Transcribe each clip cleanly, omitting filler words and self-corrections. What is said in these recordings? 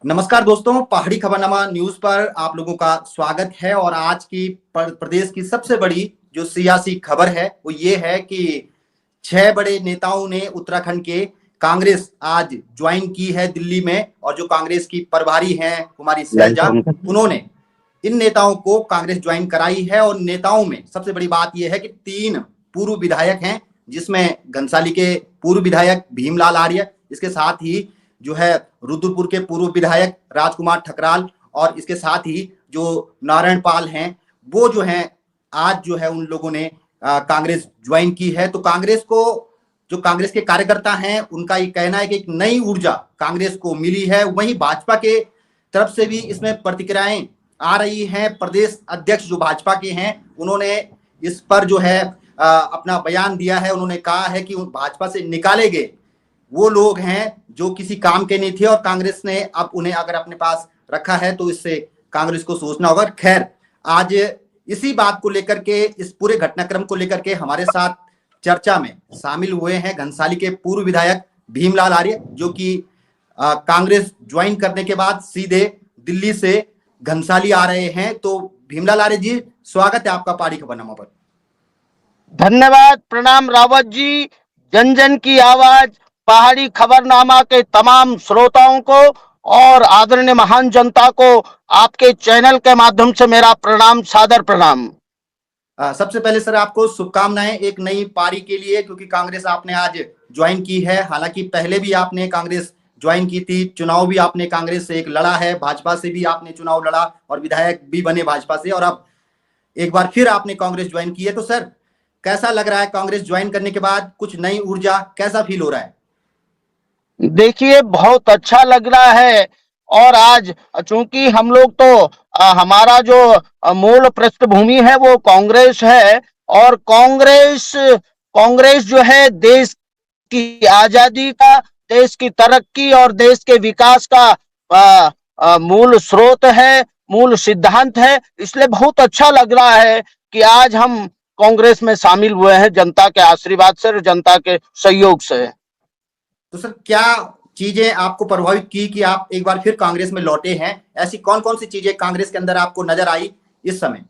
नमस्कार दोस्तों, पहाड़ी खबरनामा न्यूज पर आप लोगों का स्वागत है। और आज की प्रदेश की सबसे बड़ी जो सियासी खबर है वो ये है कि 6 बड़े नेताओं ने उत्तराखंड के कांग्रेस आज ज्वाइन की है दिल्ली में। और जो कांग्रेस की प्रभारी हैं कुमारी सैलजा, उन्होंने इन नेताओं को कांग्रेस ज्वाइन कराई है। और नेताओं में सबसे बड़ी बात यह है कि 3 पूर्व विधायक हैं, जिसमें घनसाली के पूर्व विधायक भीमलाल आर्य, इसके साथ ही जो है रुद्रपुर के पूर्व विधायक राजकुमार ठकराल, और इसके साथ ही जो नारायण पाल हैं, वो जो हैं आज जो है उन लोगों ने कांग्रेस ज्वाइन की है। तो कांग्रेस को, जो कांग्रेस के कार्यकर्ता हैं, उनका ये कहना है कि एक नई ऊर्जा कांग्रेस को मिली है। वहीं भाजपा के तरफ से भी इसमें प्रतिक्रियाएं आ रही हैं। प्रदेश अध्यक्ष जो भाजपा के हैं, उन्होंने इस पर जो है अपना बयान दिया है। उन्होंने कहा है कि भाजपा से निकाले गए वो लोग हैं जो किसी काम के नहीं थे, और कांग्रेस ने अब उन्हें अगर अपने पास रखा है तो इससे कांग्रेस को सोचना होगा। खैर, आज इसी बात को लेकर के, इस पूरे घटनाक्रम को लेकर के हमारे साथ चर्चा में शामिल हुए हैं घनसाली के पूर्व विधायक भीमलाल आर्य, जो कि कांग्रेस ज्वाइन करने के बाद सीधे दिल्ली से घनसाली आ रहे हैं। तो भीमलाल आर्य जी, स्वागत है आपका पहाड़ी खबरनामा पर। धन्यवाद, प्रणाम रावत जी। जन जन की आवाज पहाड़ी खबरनामा के तमाम श्रोताओं को और आदरणीय महान जनता को आपके चैनल के माध्यम से मेरा प्रणाम, सादर प्रणाम। सबसे पहले सर, आपको शुभकामनाएं एक नई पारी के लिए, क्योंकि कांग्रेस आपने आज ज्वाइन की है। हालांकि पहले भी आपने कांग्रेस ज्वाइन की थी, चुनाव भी आपने कांग्रेस से एक लड़ा है, भाजपा से भी आपने चुनाव लड़ा और विधायक भी बने भाजपा से, और अब एक बार फिर आपने कांग्रेस ज्वाइन की है। तो सर, कैसा लग रहा है कांग्रेस ज्वाइन करने के बाद? कुछ नई ऊर्जा, कैसा फील हो रहा है? देखिए, बहुत अच्छा लग रहा है। और आज चूंकि हम लोग तो हमारा जो मूल पृष्ठभूमि है वो कांग्रेस है, और कांग्रेस जो है देश की आजादी का, देश की तरक्की और देश के विकास का मूल स्रोत है, मूल सिद्धांत है। इसलिए बहुत अच्छा लग रहा है कि आज हम कांग्रेस में शामिल हुए हैं, जनता के आशीर्वाद से और जनता के सहयोग से। तो सर, क्या चीजें आपको प्रभावित की कि आप एक बार फिर कांग्रेस में लौटे हैं? ऐसी कौन कौन सी चीजें कांग्रेस के अंदर आपको नजर आई इस समय?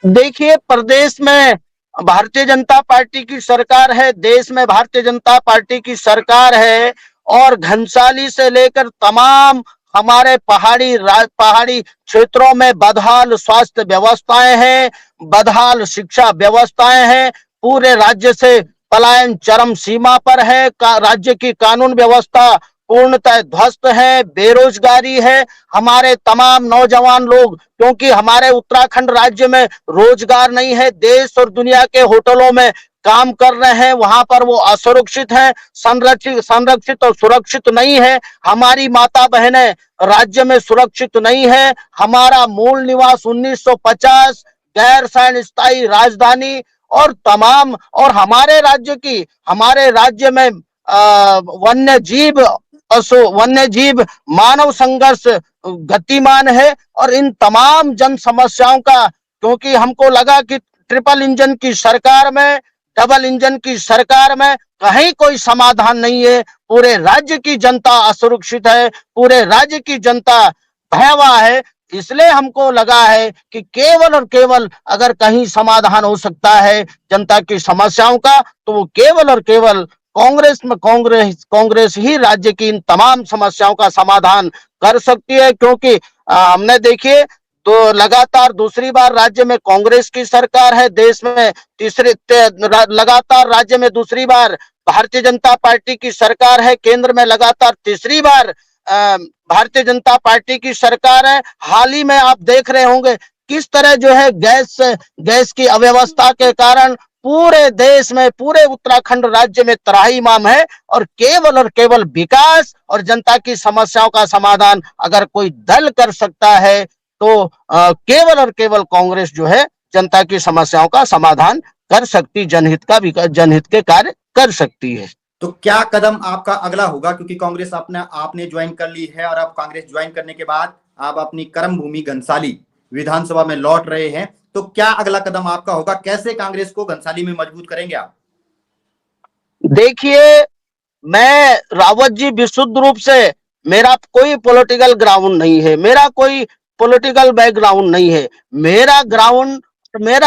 देखिए, प्रदेश में भारतीय जनता पार्टी की सरकार है, देश में भारतीय जनता पार्टी की सरकार है, और घनसाली से लेकर तमाम हमारे पहाड़ी क्षेत्रों में बदहाल स्वास्थ्य व्यवस्थाएं हैं, बदहाल शिक्षा व्यवस्थाएं हैं। पूरे राज्य से पलायन चरम सीमा पर है। राज्य की कानून व्यवस्था पूर्णतः ध्वस्त है, बेरोजगारी है। हमारे तमाम नौजवान लोग, क्योंकि हमारे उत्तराखंड राज्य में रोजगार नहीं है, देश और दुनिया के होटलों में काम कर रहे हैं, वहां पर वो असुरक्षित हैं, संरक्षित और सुरक्षित नहीं है। हमारी माता बहनें राज्य में सुरक्षित नहीं है। हमारा मूल निवास 1950 गैर स्थायी राजधानी और तमाम, और हमारे राज्य में वन्य जीव मानव संघर्ष गतिमान है। और इन तमाम जन समस्याओं का, क्योंकि हमको लगा कि ट्रिपल इंजन की सरकार में, डबल इंजन की सरकार में कहीं कोई समाधान नहीं है। पूरे राज्य की जनता असुरक्षित है, पूरे राज्य की जनता भयावह है। इसलिए हमको लगा है कि केवल और केवल अगर कहीं समाधान हो सकता है जनता की समस्याओं का, तो वो केवल और केवल कांग्रेस ही राज्य की इन तमाम समस्याओं का समाधान कर सकती है। क्योंकि हमने देखिए, तो लगातार दूसरी बार राज्य में कांग्रेस की सरकार है, देश में लगातार राज्य में दूसरी बार भारतीय जनता पार्टी की सरकार है, केंद्र में लगातार तीसरी बार भारतीय जनता पार्टी की सरकार है। हाल ही में आप देख रहे होंगे किस तरह जो है गैस की अव्यवस्था के कारण पूरे देश में, पूरे उत्तराखंड राज्य में त्राहिमाम है। और केवल विकास और जनता की समस्याओं का समाधान अगर कोई दल कर सकता है, तो केवल और केवल कांग्रेस जो है जनता की समस्याओं का समाधान कर सकती, जनहित के कार्य कर सकती है। तो क्या कदम आपका अगला होगा? क्योंकि कांग्रेस आपने ज्वाइन कर ली है, और अब कांग्रेस ज्वाइन करने के बाद आप अपनी कर्म भूमि घनसाली विधानसभा में लौट रहे हैं, तो क्या अगला कदम आपका होगा? कैसे कांग्रेस को घनसाली में मजबूत करेंगे आप? देखिए, मैं रावत जी विशुद्ध रूप से मेरा कोई पॉलिटिकल ग्राउंड नहीं है, मेरा कोई पॉलिटिकल बैकग्राउंड नहीं है। मेरा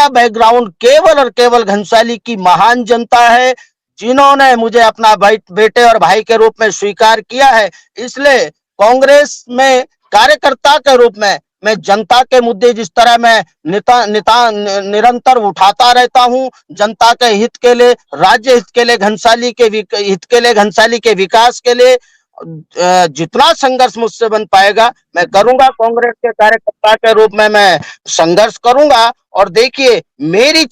बैकग्राउंड केवल और केवल घनसाली की महान जनता है, जिन्होंने मुझे अपना बेटे और भाई के रूप में स्वीकार किया है। इसलिए कांग्रेस में कार्यकर्ता के रूप में मैं जनता के मुद्दे जिस तरह मैं निरंतर उठाता रहता हूं, जनता के हित के लिए, राज्य हित के लिए, घनसाली के हित के लिए, घनसाली के विकास के लिए जितना संघर्ष मुझसे बन पाएगा मैं करूंगा। कांग्रेस के कार्यकर्ता के रूप में मैं संघर्ष करूंगा। और देखिए, मेरी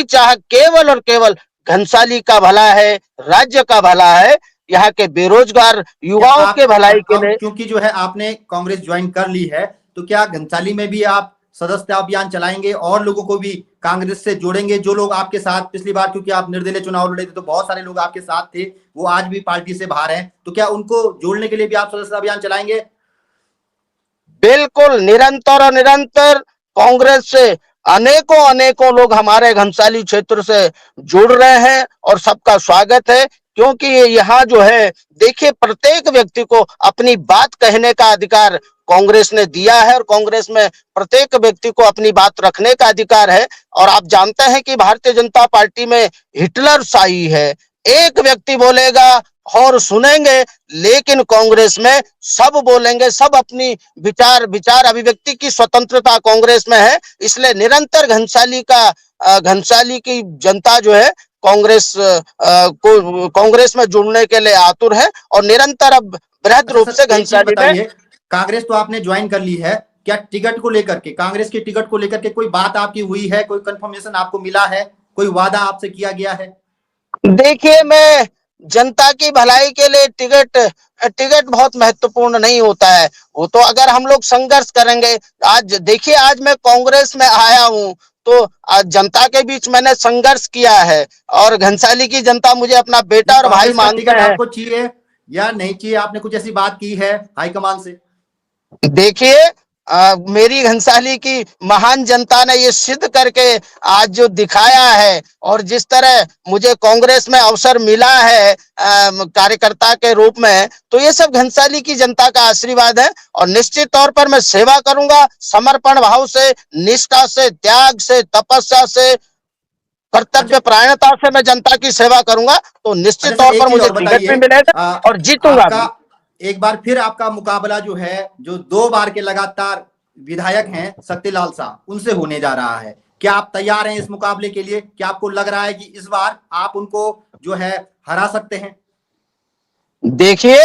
चाह केवल और केवल घनसाली का भला है, राज्य का भला है, यहाँ के बेरोजगार युवाओं के भलाई के लिए। क्योंकि जो है आपने कांग्रेस ज्वाइन कर ली है, तो क्या घनसाली में भी आप सदस्यता अभियान चलाएंगे और लोगों को भी कांग्रेस से जोड़ेंगे? जो लोग आपके साथ पिछली बार, क्योंकि आप निर्दलीय चुनाव लड़े थे तो बहुत सारे लोग आपके साथ थे, वो आज भी पार्टी से बाहर हैं, तो क्या उनको जोड़ने के लिए भी आप सदस्यता अभियान चलाएंगे? बिल्कुल, निरंतर कांग्रेस से अनेकों लोग हमारे घनसाली क्षेत्र से जुड़ रहे हैं और सबका स्वागत है। क्योंकि यहाँ जो है, देखिए, प्रत्येक व्यक्ति को अपनी बात कहने का अधिकार कांग्रेस ने दिया है और कांग्रेस में प्रत्येक व्यक्ति को अपनी बात रखने का अधिकार है। और आप जानते हैं कि भारतीय जनता पार्टी में हिटलर शाही है, एक व्यक्ति बोलेगा और सुनेंगे, लेकिन कांग्रेस में सब बोलेंगे, सब अपनी विचार अभिव्यक्ति की स्वतंत्रता कांग्रेस में है। इसलिए निरंतर घनसाली की जनता जो है कांग्रेस में जुड़ने के लिए आतुर है और निरंतर अब बृहद रूप से घनसाली में। कांग्रेस तो आपने ज्वाइन कर ली है, क्या टिकट को लेकर के, कांग्रेस के टिकट को लेकर के कोई बात आपकी हुई है? कोई कंफर्मेशन आपको मिला है? कोई वादा आपसे किया गया है? देखिए, मैं जनता की भलाई के लिए टिकट बहुत महत्वपूर्ण नहीं होता है। वो तो अगर हम लोग संघर्ष करेंगे, आज देखिए, आज मैं कांग्रेस में आया हूं तो जनता के बीच मैंने संघर्ष किया है और घनसाली की जनता मुझे अपना बेटा और भाई मानते हैं। आपको चाहिए या नहीं चाहिए? आपने कुछ ऐसी बात की है हाईकमान से? देखिए, मेरी घनसाली की महान जनता ने ये सिद्ध करके आज जो दिखाया है और जिस तरह मुझे कांग्रेस में अवसर मिला है कार्यकर्ता के रूप में, तो ये सब घनसाली की जनता का आशीर्वाद है। और निश्चित तौर पर मैं सेवा करूंगा, समर्पण भाव से, निष्ठा से, त्याग से, तपस्या से, कर्तव्य परायणता से मैं जनता की सेवा करूंगा। तो निश्चित तौर पर मुझे टिकट भी मिलेगा और जीतूंगा। एक बार फिर आपका मुकाबला जो है, जो 2 बार के लगातार विधायक हैं शक्तिलाल शाह, उनसे होने जा रहा है। क्या आप तैयार हैं इस मुकाबले के लिए? क्या आपको लग रहा है कि इस बार आप उनको जो है हरा सकते हैं? देखिए,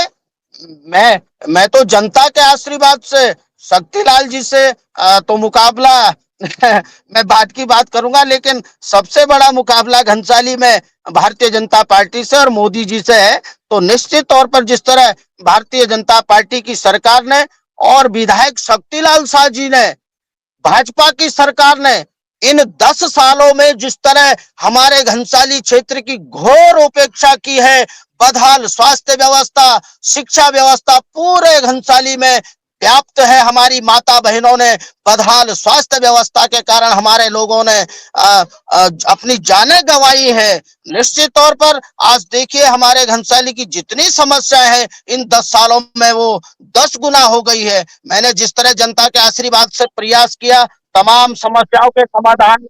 मैं तो जनता के आशीर्वाद से शक्तिलाल जी से तो मुकाबला मैं बात की बात करूंगा, लेकिन सबसे बड़ा मुकाबला घनसाली में भारतीय जनता पार्टी से और मोदी जी से है। तो निश्चित तौर पर जिस तरह भारतीय जनता पार्टी की सरकार ने और विधायक शक्तिलाल शाह जी ने, भाजपा की सरकार ने इन 10 सालों में जिस तरह हमारे घनसाली क्षेत्र की घोर उपेक्षा की है, बदहाल स्वास्थ्य व्यवस्था, शिक्षा व्यवस्था पूरे घनसाली में व्याप्त है। हमारी माता बहनों ने बदहाल स्वास्थ्य व्यवस्था के कारण हमारे लोगों ने अपनी जानें गंवाई है। निश्चित तौर पर आज देखिए, हमारे घनसाली की जितनी समस्याएं हैं इन 10 सालों में वो 10 गुना हो गई है। मैंने जिस तरह जनता के आशीर्वाद से प्रयास किया तमाम समस्याओं के समाधान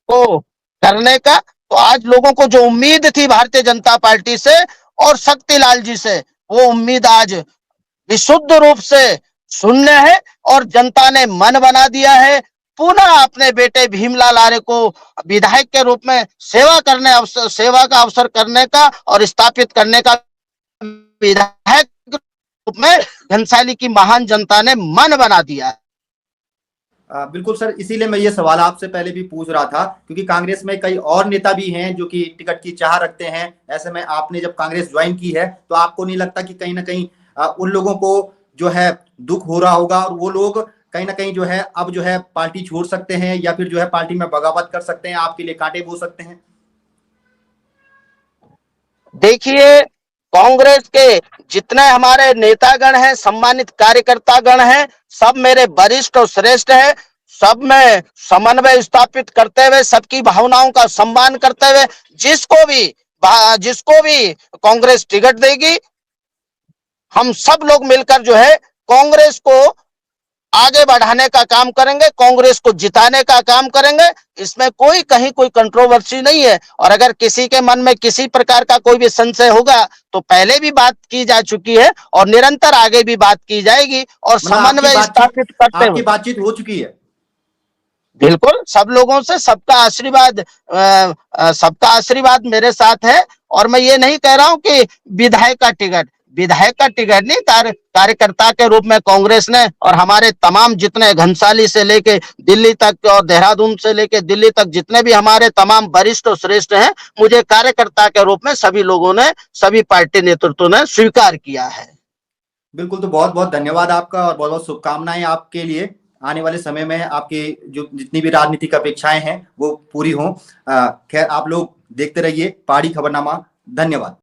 को करने का, तो आज लोगों को जो उम्मीद थी भारतीय जनता पार्टी से और शक्तिलाल जी से, वो उम्मीद आज विशुद्ध रूप से शून्य है और जनता ने मन बना दिया है पुनः अपने बेटे भीमलाल आर्य को विधायक के रूप में सेवा का अवसर करने का और स्थापित करने का। विधायक के रूप में घनसाली की महान जनता ने मन बना दिया है। बिल्कुल सर, इसीलिए मैं ये सवाल आपसे पहले भी पूछ रहा था, क्योंकि कांग्रेस में कई और नेता भी हैं जो कि टिकट की चाह रखते हैं। ऐसे में आपने जब कांग्रेस ज्वाइन की है तो आपको नहीं लगता कि कहीं ना कहीं उन लोगों को जो है दुख हो रहा होगा और वो लोग कहीं ना कहीं जो है अब जो है पार्टी छोड़ सकते हैं या फिर जो है पार्टी में बगावत कर सकते हैं, आपके लिए कांटे बो सकते हैं? देखिए, कांग्रेस के जितने हमारे नेतागण हैं, सम्मानित कार्यकर्तागण हैं, सब मेरे वरिष्ठ और श्रेष्ठ हैं। सब में समन्वय स्थापित करते हुए, सबकी भावनाओं का सम्मान करते हुए, जिसको भी कांग्रेस टिकट देगी हम सब लोग मिलकर जो है कांग्रेस को आगे बढ़ाने का काम करेंगे, कांग्रेस को जिताने का काम करेंगे। इसमें कोई कहीं कोई कंट्रोवर्सी नहीं है। और अगर किसी के मन में किसी प्रकार का कोई भी संशय होगा तो पहले भी बात की जा चुकी है और निरंतर आगे भी बात की जाएगी और मतलब आपकी समन्वय बातचीत स्थापित करते आपकी हुए बातचीत हो चुकी है। बिल्कुल सब लोगों से सबका आशीर्वाद सबका आशीर्वाद मेरे साथ है। और मैं ये नहीं कह रहा हूं कि विधायक का टिकट नहीं, कार्यकर्ता के रूप में कांग्रेस ने और हमारे तमाम जितने घनसाली से लेके दिल्ली तक और देहरादून से लेके दिल्ली तक जितने भी हमारे तमाम वरिष्ठ और श्रेष्ठ हैं, मुझे कार्यकर्ता के रूप में सभी लोगों ने, सभी पार्टी नेतृत्व ने स्वीकार किया है। बिल्कुल, तो बहुत बहुत धन्यवाद आपका और बहुत बहुत शुभकामनाएं आपके लिए। आने वाले समय में आपकी जो जितनी भी राजनीतिक अपेक्षाएं हैं वो पूरी हों। खैर, आप लोग देखते रहिए पहाड़ी खबरनामा। धन्यवाद।